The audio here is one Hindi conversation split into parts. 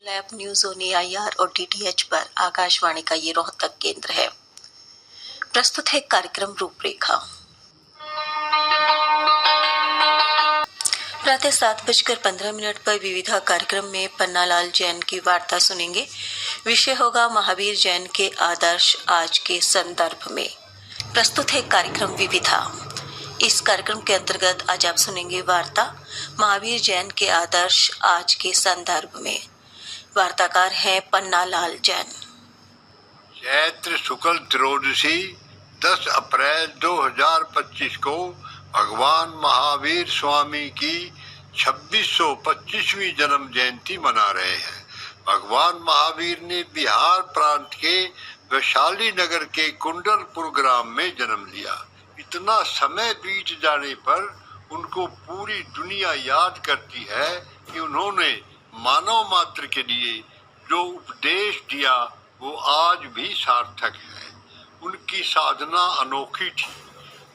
लैब न्यूज ऑन AIR और DTH पर आकाशवाणी का ये रोहतक केंद्र है। प्रस्तुत है कार्यक्रम रूपरेखा। प्रातः 7:15 पर विविधा कार्यक्रम में पन्नालाल जैन की वार्ता सुनेंगे। विषय होगा महावीर जैन के आदर्श आज के संदर्भ में। प्रस्तुत है कार्यक्रम विविधा। इस कार्यक्रम के अंतर्गत आज आप सुनेंगे वार्ता महावीर जैन के आदर्श आज के संदर्भ में। वार्ताकार है पन्नालाल जैन। चैत्र शुक्ल त्रयोदशी 10 अप्रैल 2025 को भगवान महावीर स्वामी की 2625वीं जन्म जयंती मना रहे हैं। भगवान महावीर ने बिहार प्रांत के वैशाली नगर के कुंडलपुर ग्राम में जन्म लिया। इतना समय बीत जाने पर उनको पूरी दुनिया याद करती है कि उन्होंने मानव मात्र के लिए जो उपदेश दिया वो आज भी सार्थक है। उनकी साधना अनोखी थी।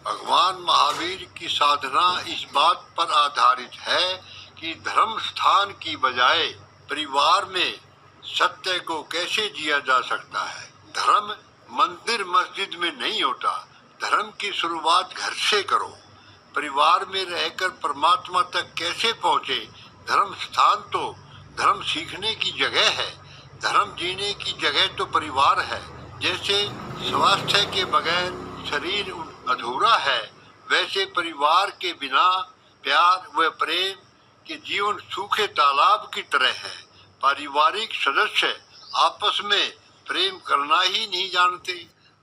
भगवान महावीर की साधना इस बात पर आधारित है कि धर्म स्थान की बजाय परिवार में सत्य को कैसे जिया जा सकता है। धर्म मंदिर मस्जिद में नहीं होता। धर्म की शुरुआत घर से करो। परिवार में रहकर परमात्मा तक कैसे पहुँचे। धर्म स्थान तो धर्म सीखने की जगह है। धर्म जीने की जगह तो परिवार है। जैसे स्वास्थ्य के बगैर शरीर अधूरा है, वैसे परिवार के बिना प्यार व प्रेम के जीवन सूखे तालाब की तरह है। पारिवारिक सदस्य आपस में प्रेम करना ही नहीं जानते।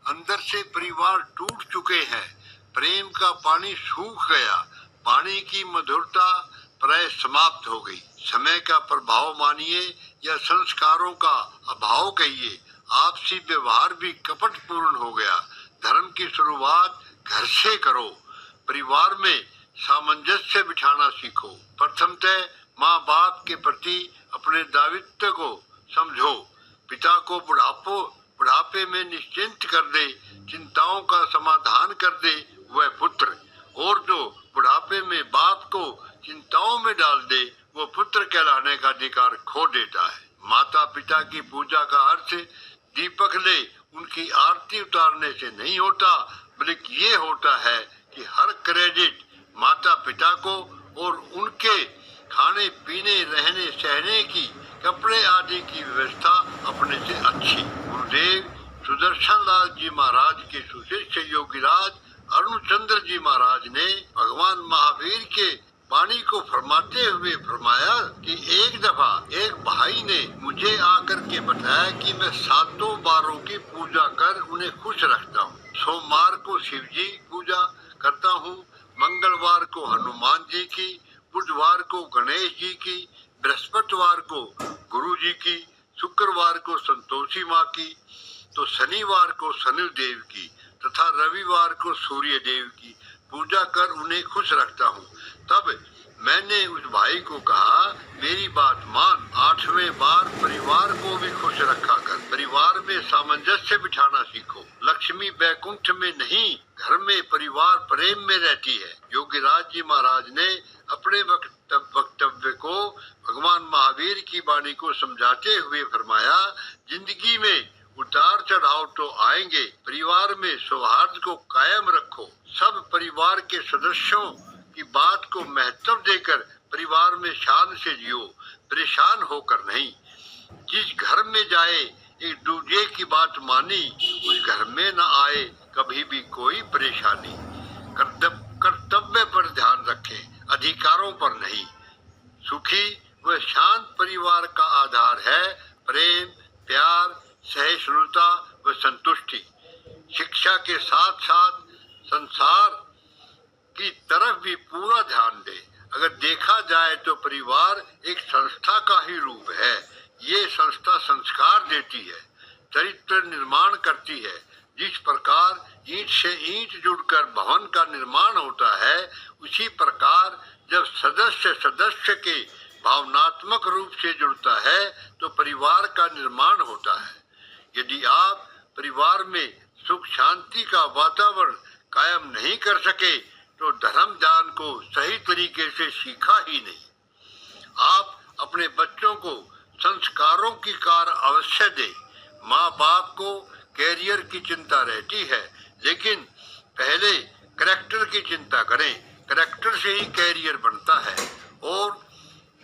अंदर से परिवार टूट चुके हैं। प्रेम का पानी सूख गया। पानी की मधुरता प्राय समाप्त हो गई। समय का प्रभाव मानिए या संस्कारों का अभाव कहिए, आपसी व्यवहार भी कपटपूर्ण हो गया। धर्म की शुरुआत घर से करो। परिवार में सामंजस्य बिठाना सीखो। प्रथमतः माँ बाप के प्रति अपने दायित्व को समझो। पिता को बुढ़ापे में निश्चिंत कर दे, चिंताओं का समाधान कर दे वह पुत्र, और जो बुढ़ापे में बाप को चिंताओं में डाल दे वो पुत्र कहलाने का अधिकार खो देता है। माता पिता की पूजा का अर्थ दीपक ले उनकी आरती उतारने से नहीं होता, बल्कि ये होता है कि हर क्रेडिट माता पिता को और उनके खाने पीने रहने सहने की कपड़े आदि की व्यवस्था अपने से अच्छी। गुरुदेव सुदर्शन लाल जी महाराज के सुशिष्य योगीराज अरुण चंद्र जी महाराज ने भगवान महावीर के वाणी को फरमाते हुए फरमाया कि एक दफा एक भाई ने मुझे आकर के बताया कि मैं 7 बारों की पूजा कर उन्हें खुश रखता हूँ। सोमवार को शिव जी पूजा करता हूँ, मंगलवार को हनुमान जी की, बुधवार को गणेश जी की, बृहस्पतिवार को गुरु जी की, शुक्रवार को संतोषी माँ की, तो शनिवार को शनिदेव की तथा रविवार को सूर्य देव की पूजा कर उन्हें खुश रखता हूँ। तब मैंने उस भाई को कहा, मेरी बात मान, 8वें बार परिवार को भी खुश रखा कर। परिवार में सामंजस्य बिठाना सीखो। लक्ष्मी बैकुंठ में नहीं, घर में परिवार प्रेम में रहती है। योगीराज जी महाराज ने अपने वक्तव्य को भगवान महावीर की वाणी को समझाते हुए फरमाया, जिंदगी में उतार चढ़ाव तो आएंगे, परिवार में सौहार्द को कायम रखो। सब परिवार के सदस्यों की बात को महत्व देकर परिवार में शान से जियो, परेशान होकर नहीं। जिस घर में जाए एक दूसरे की बात मानी, उस घर में न आए कभी भी कोई परेशानी। कर्तव्य पर ध्यान रखें, अधिकारों पर नहीं। सुखी व शांत परिवार का आधार है प्रेम, प्यार, सहिष्णुता व संतुष्टि। शिक्षा के साथ साथ संसार की तरफ भी पूरा ध्यान दे। अगर देखा जाए तो परिवार एक संस्था का ही रूप है। ये संस्था संस्कार देती है, चरित्र निर्माण करती है। जिस प्रकार ईंट से ईंट जुड़कर भवन का निर्माण होता है, उसी प्रकार जब सदस्य के भावनात्मक रूप से जुड़ता है तो परिवार का निर्माण होता है। यदि आप परिवार में सुख शांति का वातावरण कायम नहीं कर सके तो धर्म ज्ञान को सही तरीके से सीखा ही नहीं। आप अपने बच्चों को संस्कारों की कार अवश्य दे। माँ बाप को कैरियर की चिंता रहती है, लेकिन पहले करैक्टर की चिंता करें। करैक्टर से ही कैरियर बनता है और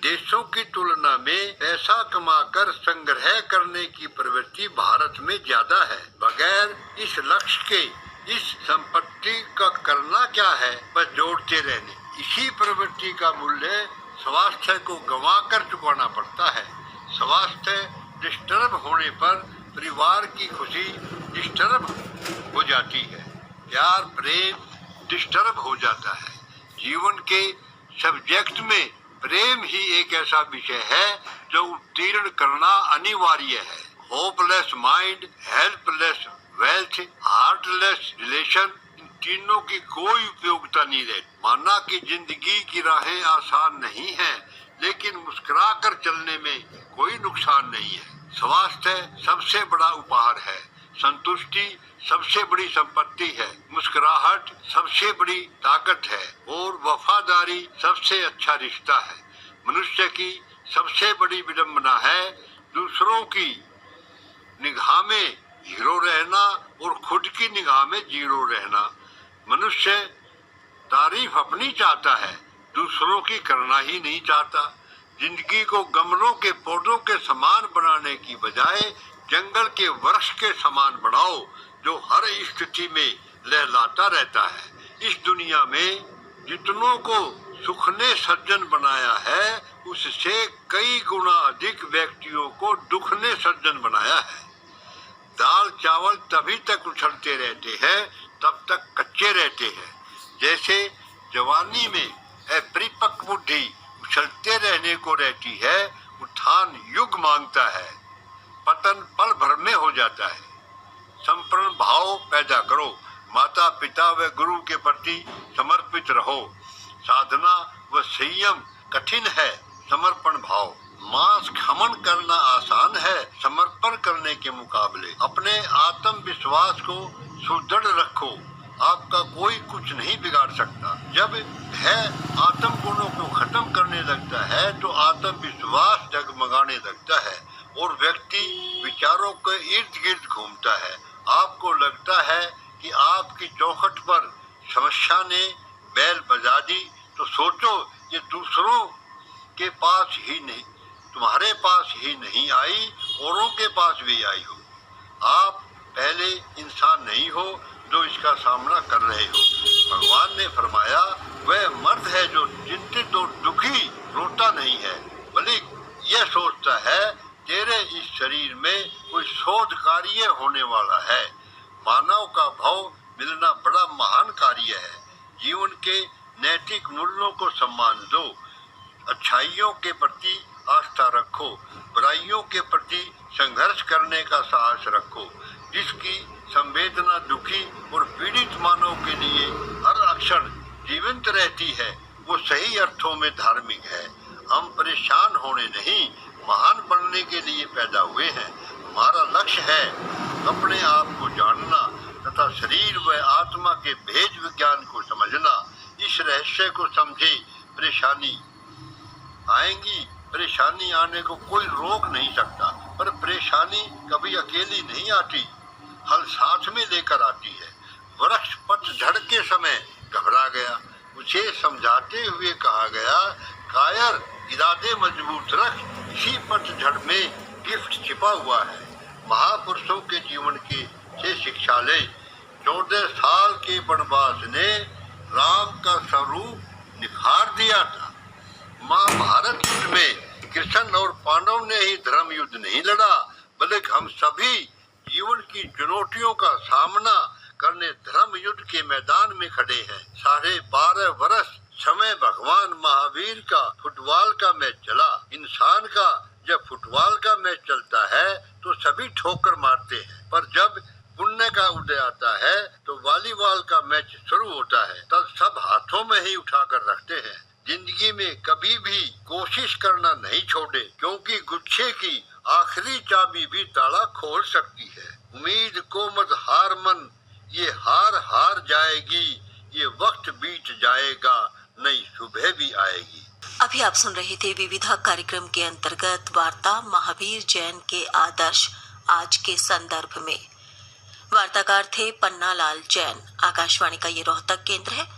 देशों की तुलना में पैसा कमाकर संग्रह करने की प्रवृत्ति भारत में ज्यादा है। बगैर इस लक्ष्य के इस संपत्ति का करना क्या है, बस जोड़ते रहने। इसी प्रवृत्ति का मूल्य स्वास्थ्य को गंवा कर चुकाना पड़ता है। स्वास्थ्य डिस्टर्ब होने पर परिवार की खुशी डिस्टर्ब हो जाती है, प्यार प्रेम डिस्टर्ब हो जाता है। जीवन के सब्जेक्ट में प्रेम ही एक ऐसा विषय है जो उत्तीर्ण करना अनिवार्य है। Hopeless mind, helpless wealth, heartless relation, इन तीनों की कोई उपयोगिता नहीं रहती। माना कि जिंदगी की राहें आसान नहीं है, लेकिन मुस्कुरा कर चलने में कोई नुकसान नहीं है। स्वास्थ्य सबसे बड़ा उपहार है, संतुष्टि सबसे बड़ी संपत्ति है, मुस्कुराहट सबसे बड़ी ताकत है और वफादारी सबसे अच्छा रिश्ता है। मनुष्य की सबसे बड़ी विडंबना है दूसरों की निगाह में हीरो रहना और खुद की निगाह में जीरो रहना। मनुष्य तारीफ अपनी चाहता है, दूसरों की करना ही नहीं चाहता। जिंदगी को गमलों के पौधों के समान बनाने की बजाय जंगल के वृक्ष के समान बनाओ, जो हर स्थिति में लहलाता रहता है। इस दुनिया में जितनों को सुख ने सज्जन बनाया है, उससे कई गुना अधिक व्यक्तियों को दुख ने सज्जन बनाया है। दाल चावल तभी तक उछलते रहते हैं तब तक कच्चे रहते हैं। जैसे जवानी में अपरिपक्व बुद्धि उछलते रहने को रहती है, उत्थान युग मांगता है, पतन पल भर में हो जाता है। संपूर्ण भाव पैदा करो, माता पिता व गुरु के प्रति समर्पित रहो। साधना व संयम कठिन है, समर्पण भाव। मांस खमन करना आसान है समर्पण करने के मुकाबले। अपने आत्मविश्वास को सुदृढ़ रखो, आपका कोई कुछ नहीं बिगाड़ सकता। जब है आत्म गुणों को खत्म करने लगता है तो आत्मविश्वास जगमगाने लगता है और व्यक्ति विचारों के इर्द गिर्द घूमता है। आपको लगता है कि आपकी चौखट पर समस्या ने बैल बजा दी, तो सोचो ये दूसरों के पास ही नहीं, तुम्हारे पास ही नहीं आई, औरों के पास भी आई हो। आप पहले इंसान नहीं हो जो इसका सामना कर रहे हो। भगवान ने फरमाया, वह मर्द है जो चिंतित और दुखी रोता नहीं है, बल्कि यह सोचता है तेरे इस शरीर में कोई शोध कार्य होने वाला है। मानव का भाव मिलना बड़ा महान कार्य है। जीवन के नैतिक मूल्यों को सम्मान दो, अच्छाइयों के प्रति आस्था रखो, बुराइयों के प्रति संघर्ष करने का साहस रखो। जिसकी संवेदना दुखी और पीड़ित मानव के लिए हर अक्षर जीवंत रहती है, वो सही अर्थों में धार्मिक है। हम परेशान होने नहीं, महान बनने के लिए पैदा हुए हैं। हमारा लक्ष्य है अपने आप को जानना तथा शरीर व आत्मा के भेद विज्ञान को समझना। इस रहस्य को समझे परेशानी आएंगी, परेशानी आने को कोई रोक नहीं सकता, पर परेशानी कभी अकेली नहीं आती, हल साथ में लेकर आती है। वृक्ष पतझड़ के समय घबरा गया, उसे समझाते हुए कहा गया, कायर इरादे मजबूत रख, इसी पतझड़ में गिफ्ट छिपा हुआ है। महापुरुषों के जीवन के से शिक्षा ले। 14 साल के वनवास ने राम का स्वरूप निखार दिया था। महाभारत युद्ध में कृष्ण और पांडव ने ही धर्म युद्ध नहीं लड़ा, बल्कि हम सभी जीवन की चुनौतियों का सामना करने धर्म युद्ध के मैदान में खड़े हैं। 12.5 वर्ष समय भगवान महावीर का फुटबॉल का मैच चला। इंसान का जब फुटबॉल का मैच चलता है तो सभी ठोकर मारते हैं, पर जब पुण्य का उदय आता है तो वॉलीबॉल का मैच शुरू होता है, तब सब हाथों में ही उठाकर रखते हैं। जिंदगी में कभी भी कोशिश करना नहीं छोड़े, क्योंकि गुच्छे की आखिरी चाबी भी ताला खोल सकती है। उम्मीद को मत हार मन, ये हार जाएगी, ये वक्त बीत जाएगा, नई सुबह भी आएगी। अभी आप सुन रहे थे विविधा कार्यक्रम के अंतर्गत वार्ता महावीर जैन के आदर्श आज के संदर्भ में। वार्ताकार थे पन्नालाल जैन। आकाशवाणी का ये रोहतक केंद्र है।